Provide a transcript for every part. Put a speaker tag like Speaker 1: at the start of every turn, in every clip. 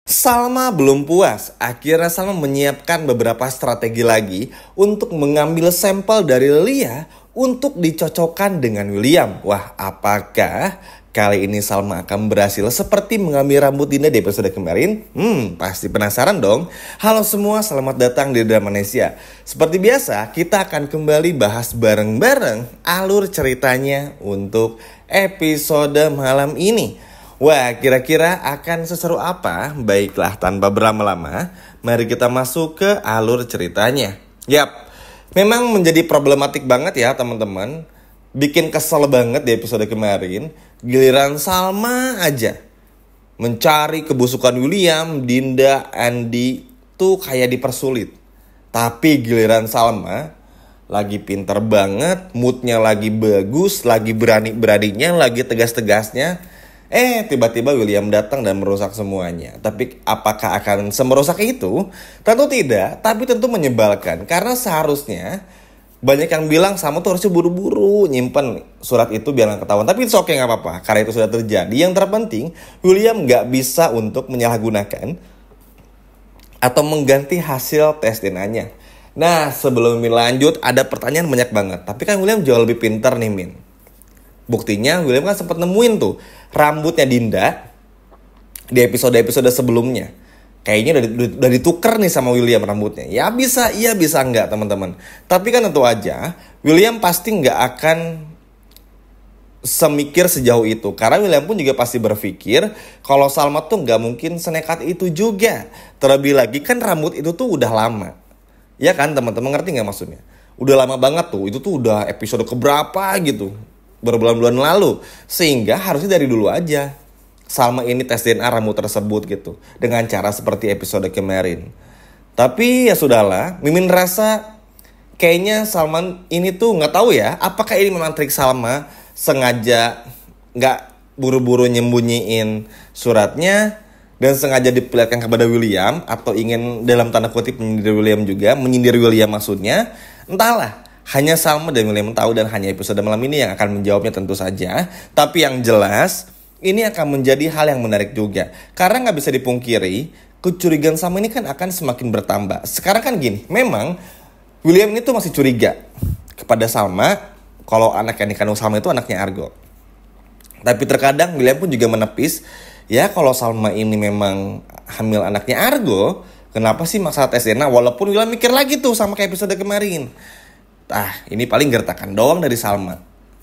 Speaker 1: Salma belum puas. Akhirnya Salma menyiapkan beberapa strategi lagi untuk mengambil sampel dari Lia untuk dicocokkan dengan William. Wah, apakah kali ini Salma akan berhasil seperti mengambil rambut Dinda di episode kemarin? Pasti penasaran dong. Halo semua, selamat datang di Dramanesia. Seperti biasa, kita akan kembali bahas bareng-bareng alur ceritanya untuk episode malam ini. Wah, kira-kira akan seseru apa? Baiklah, tanpa berlama-lama, mari kita masuk ke alur ceritanya. Yap, memang menjadi problematik banget ya teman-teman. Bikin kesel banget di episode kemarin. Giliran Salma aja mencari kebusukan William, Dinda, Andy tuh kayak dipersulit. Tapi giliran Salma lagi pinter banget, moodnya lagi bagus, lagi berani-beraninya, lagi tegas-tegasnya. Tiba-tiba William datang dan merusak semuanya. Tapi apakah akan semerusak itu? Tentu tidak, tapi tentu menyebalkan. Karena seharusnya banyak yang bilang Salma tuh harusnya buru-buru nyimpen surat itu biar gak ketahuan. Tapi itu oke, gak apa-apa, karena itu sudah terjadi. Yang terpenting, William gak bisa untuk menyalahgunakan atau mengganti hasil tes DNA-nya. Nah, sebelum lanjut, ada pertanyaan banyak banget. Tapi kan William jauh lebih pintar nih, Min. Buktinya William kan sempat nemuin tuh rambutnya Dinda di episode-episode sebelumnya. Kayaknya udah ditukar nih sama William rambutnya. Ya bisa, iya bisa enggak teman-teman. Tapi kan tentu aja William pasti enggak akan semikir sejauh itu. Karena William pun juga pasti berpikir kalau Salma tuh enggak mungkin senekat itu juga. Terlebih lagi kan rambut itu tuh udah lama. Ya kan teman-teman, ngerti nggak maksudnya? Udah lama banget tuh, itu tuh udah episode keberapa gitu. Berbulan-bulan lalu. Sehingga harusnya dari dulu aja Salma ini tes DNA rambut tersebut gitu. Dengan cara seperti episode kemarin. Tapi ya sudahlah, Mimin rasa kayaknya Salma ini tuh gak tahu ya, apakah ini memang trik Salma sengaja gak buru-buru nyembunyiin suratnya dan sengaja diperlihatkan kepada William, atau ingin dalam tanda kutip menyindir William juga, menyindir William maksudnya. Entahlah, hanya Salma dan William tahu, dan hanya episode malam ini yang akan menjawabnya tentu saja. Tapi yang jelas, ini akan menjadi hal yang menarik juga. Karena gak bisa dipungkiri, kecurigaan Salma ini kan akan semakin bertambah. Sekarang kan gini, memang William ini tuh masih curiga kepada Salma kalau anak yang dikandung Salma itu anaknya Argo. Tapi terkadang William pun juga menepis, ya kalau Salma ini memang hamil anaknya Argo, kenapa sih masalah tes DNA? Walaupun William mikir lagi tuh sama kayak episode kemarin. Ini paling gertakan doang dari Salma.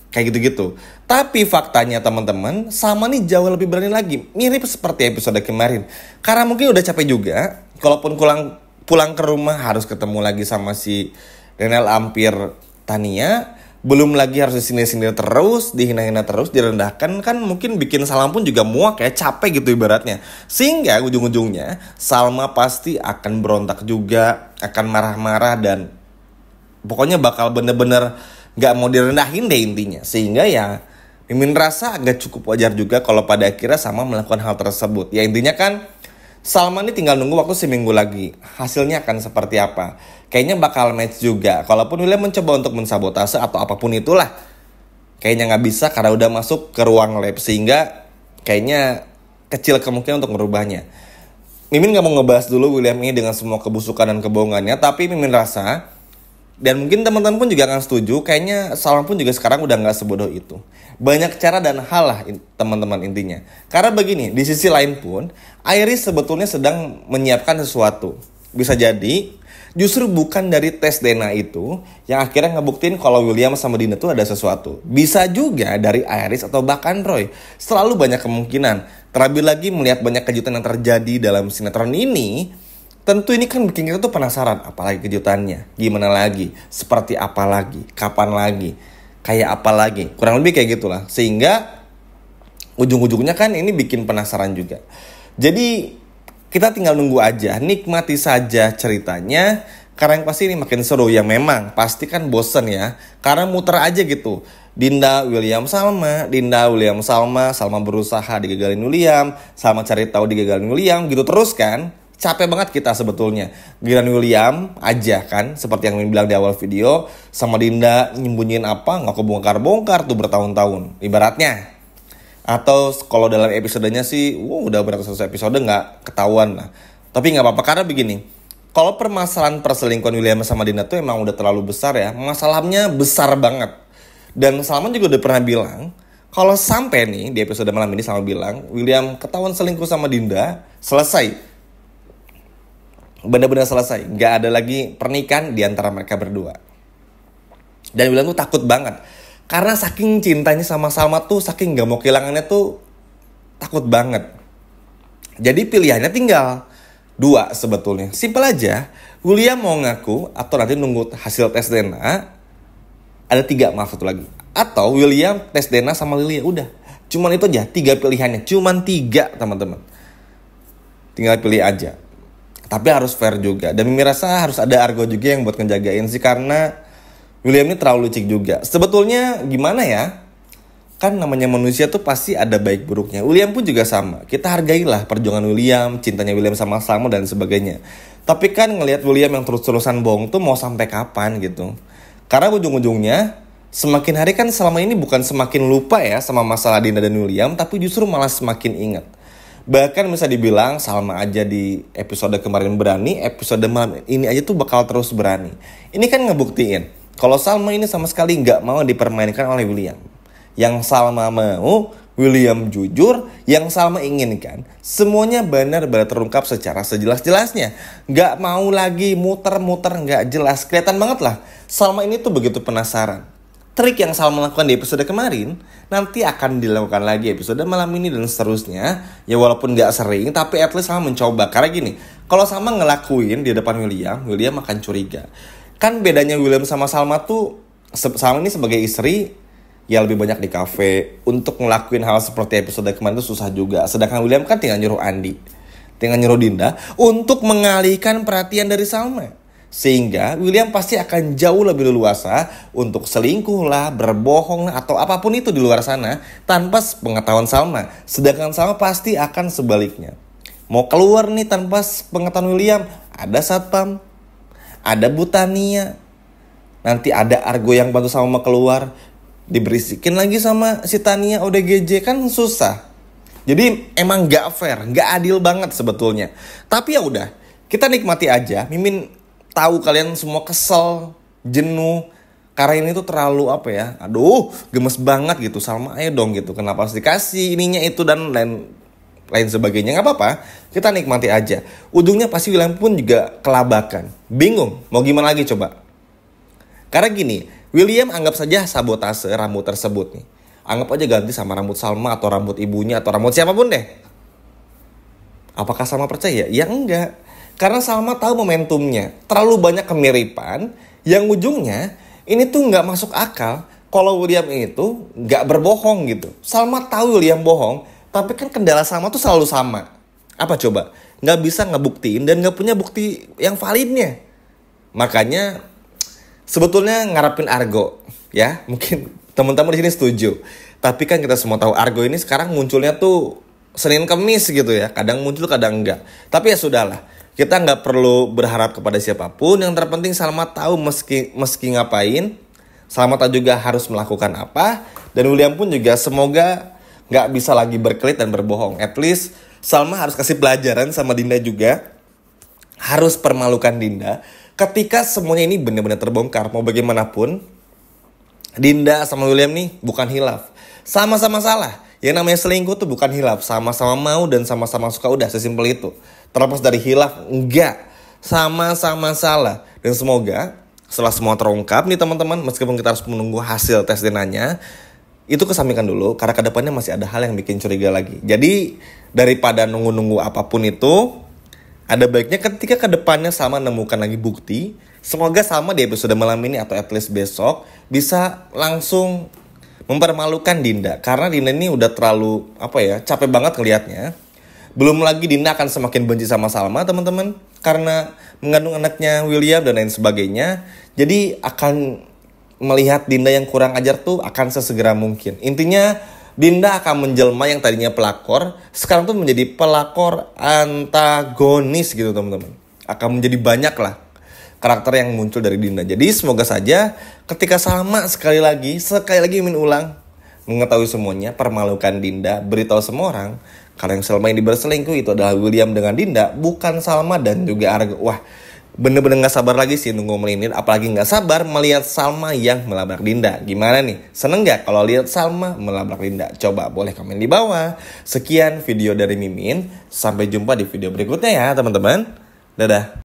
Speaker 1: Kayak gitu-gitu. Tapi faktanya teman-teman, Salma nih jauh lebih berani lagi. Mirip seperti episode kemarin. Karena mungkin udah capek juga. Kalaupun pulang ke rumah harus ketemu lagi sama si Renel Ampir Tania. Belum lagi harus disindir-sindir terus, dihina-hina terus, direndahkan. Kan mungkin bikin Salma pun juga muak ya, capek gitu ibaratnya. Sehingga ujung-ujungnya Salma pasti akan berontak juga, akan marah-marah, dan pokoknya bakal bener-bener gak mau direndahin deh intinya. Sehingga ya Mimin rasa agak cukup wajar juga kalau pada akhirnya Salma melakukan hal tersebut. Ya intinya kan Salma ini tinggal nunggu waktu seminggu lagi. Hasilnya akan seperti apa. Kayaknya bakal match juga. Kalaupun William mencoba untuk mensabotase atau apapun itulah, kayaknya gak bisa karena udah masuk ke ruang lab. Sehingga kayaknya kecil kemungkinan untuk merubahnya. Mimin gak mau ngebahas dulu William ini dengan semua kebusukan dan kebohongannya. Tapi Mimin rasa, dan mungkin teman-teman pun juga akan setuju, kayaknya Salma pun juga sekarang udah gak sebodoh itu. Banyak cara dan hal lah teman-teman intinya. Karena begini, di sisi lain pun Iris sebetulnya sedang menyiapkan sesuatu. Bisa jadi justru bukan dari tes DNA itu yang akhirnya ngebuktiin kalau William sama Dinda tuh ada sesuatu. Bisa juga dari Iris atau bahkan Roy. Selalu banyak kemungkinan. Terlebih lagi melihat banyak kejutan yang terjadi dalam sinetron ini, tentu ini kan bikin kita tuh penasaran, apalagi kejutannya, gimana lagi, seperti apa lagi, kapan lagi, kayak apa lagi, kurang lebih kayak gitulah. Sehingga ujung-ujungnya kan ini bikin penasaran juga. Jadi kita tinggal nunggu aja, nikmati saja ceritanya. Karena yang pasti ini makin seru. Ya memang pasti kan bosen ya, karena muter aja gitu. Dinda, William, Salma, Dinda, William, Salma, Salma berusaha digagalin William, Salma cari tahu digagalin William, gitu terus kan. Capek banget kita sebetulnya. Giliran William aja kan, seperti yang bilang di awal video, sama Dinda nyembunyiin apa, nggak kebongkar-bongkar tuh bertahun-tahun. Ibaratnya Atau kalau dalam episodenya sih, udah beratus episode nggak ketahuan lah. Tapi nggak apa-apa karena begini, kalau permasalahan perselingkuhan William sama Dinda tuh emang udah terlalu besar ya. Masalahnya besar banget. Dan Salman juga udah pernah bilang, kalau sampai nih di episode malam ini Salman bilang, William ketahuan selingkuh sama Dinda, selesai. Benar-benar selesai. Nggak ada lagi pernikahan di antara mereka berdua. Dan William tuh takut banget. Karena saking cintanya sama Salma tuh, saking gak mau kehilangannya tuh, takut banget. Jadi pilihannya tinggal 2 sebetulnya. Simpel aja, William mau ngaku atau nanti nunggu hasil tes DNA. Ada 3 maaf satu lagi. Atau William tes DNA sama Lilia, udah. Cuman itu aja, 3 pilihannya. Cuman 3 teman-teman. Tinggal pilih aja. Tapi harus fair juga. Dan Mimi rasa harus ada Argo juga yang buat ngejagain sih, karena William ini terlalu licik juga. Sebetulnya gimana ya? Kan namanya manusia tuh pasti ada baik buruknya. William pun juga sama. Kita hargailah perjuangan William, cintanya William sama Salma dan sebagainya. Tapi kan ngelihat William yang terus-terusan bohong tuh mau sampai kapan gitu. Karena ujung-ujungnya semakin hari kan selama ini bukan semakin lupa ya sama masalah Dinda dan William, tapi justru malah semakin ingat. Bahkan bisa dibilang Salma aja di episode kemarin berani, episode malam ini aja tuh bakal terus berani. Ini kan ngebuktiin kalau Salma ini sama sekali nggak mau dipermainkan oleh William. Yang Salma mau, William jujur. Yang Salma inginkan, semuanya benar-benar terungkap secara sejelas-jelasnya. Nggak mau lagi muter-muter nggak jelas. Kelihatan banget lah, Salma ini tuh begitu penasaran. Trik yang Salma lakukan di episode kemarin, nanti akan dilakukan lagi episode malam ini dan seterusnya. Ya walaupun nggak sering, tapi at least Salma mencoba. Karena gini, kalau Salma ngelakuin di depan William akan curiga. Kan bedanya William sama Salma tuh, Salma ini sebagai istri ya lebih banyak di kafe. Untuk ngelakuin hal seperti episode kemarin itu susah juga. Sedangkan William kan tinggal nyuruh Andi, tinggal nyuruh Dinda untuk mengalihkan perhatian dari Salma. Sehingga William pasti akan jauh lebih leluasa untuk selingkuh lah, berbohong lah, atau apapun itu di luar sana tanpa pengetahuan Salma. Sedangkan Salma pasti akan sebaliknya. Mau keluar nih tanpa pengetahuan William, ada satpam, ada Butania, nanti ada Argo yang bantu sama keluar, diberisikin lagi sama si Tania ODGJ, kan susah. Jadi emang gak fair, gak adil banget sebetulnya. Tapi ya udah, kita nikmati aja. Mimin tahu kalian semua kesel, jenuh, karena ini tuh terlalu apa ya, aduh gemes banget gitu. Salma ayo dong gitu, kenapa harus dikasih ininya itu dan lain sebagainya. Nggak apa-apa, kita nikmati aja. Ujungnya pasti William pun juga kelabakan, bingung mau gimana lagi coba. Karena gini, William anggap saja sabotase rambut tersebut nih, anggap aja ganti sama rambut Salma atau rambut ibunya atau rambut siapapun deh. Apakah Salma percaya? Ya enggak, karena Salma tahu momentumnya. Terlalu banyak kemiripan yang ujungnya ini tuh nggak masuk akal. Kalau William itu nggak berbohong gitu. Salma tahu William bohong, tapi kan kendala Salma tuh selalu sama. Apa coba? Nggak bisa ngebuktiin dan nggak punya bukti yang validnya. Makanya sebetulnya ngarepin Argo, ya mungkin teman-teman di sini setuju. Tapi kan kita semua tahu Argo ini sekarang munculnya tuh Senin Kemis gitu ya. Kadang muncul, kadang enggak. Tapi ya sudahlah. Kita nggak perlu berharap kepada siapapun. Yang terpenting Salma tahu meski ngapain, Salma tahu juga harus melakukan apa. Dan William pun juga semoga nggak bisa lagi berkelit dan berbohong. At least Salma harus kasih pelajaran sama Dinda juga. Harus permalukan Dinda. Ketika semuanya ini benar-benar terbongkar, mau bagaimanapun, Dinda sama William nih bukan hilaf. Sama-sama salah. Yang namanya selingkuh tuh bukan hilaf. Sama-sama mau dan sama-sama suka, udah sesimpel itu. Terlepas dari hilaf, enggak. Sama-sama salah. Dan semoga setelah semua terungkap nih teman-teman, meskipun kita harus menunggu hasil tes DNA-nya, itu kesampingkan dulu. Karena kedepannya masih ada hal yang bikin curiga lagi. Jadi daripada nunggu-nunggu apapun itu, ada baiknya ketika kedepannya Salma menemukan lagi bukti, semoga Salma di episode malam ini atau at least besok bisa langsung mempermalukan Dinda. Karena Dinda ini udah terlalu capek banget ngelihatnya. Belum lagi Dinda akan semakin benci sama Salma teman-teman, karena mengandung anaknya William dan lain sebagainya. Jadi akan melihat Dinda yang kurang ajar tuh akan sesegera mungkin. Intinya Dinda akan menjelma yang tadinya pelakor, sekarang tuh menjadi pelakor antagonis gitu teman-teman. Akan menjadi banyak lah karakter yang muncul dari Dinda. Jadi semoga saja ketika Salma sekali lagi ingin ulang, mengetahui semuanya, permalukan Dinda, beritahu semua orang kalau yang selama ini berselingkuh itu adalah William dengan Dinda, bukan Salma dan juga Arga. Wah, bener-bener gak sabar lagi sih nunggu Melinit, apalagi gak sabar melihat Salma yang melabrak Dinda. Gimana nih? Seneng gak kalau lihat Salma melabrak Dinda? Coba boleh komen di bawah. Sekian video dari Mimin, sampai jumpa di video berikutnya ya teman-teman. Dadah.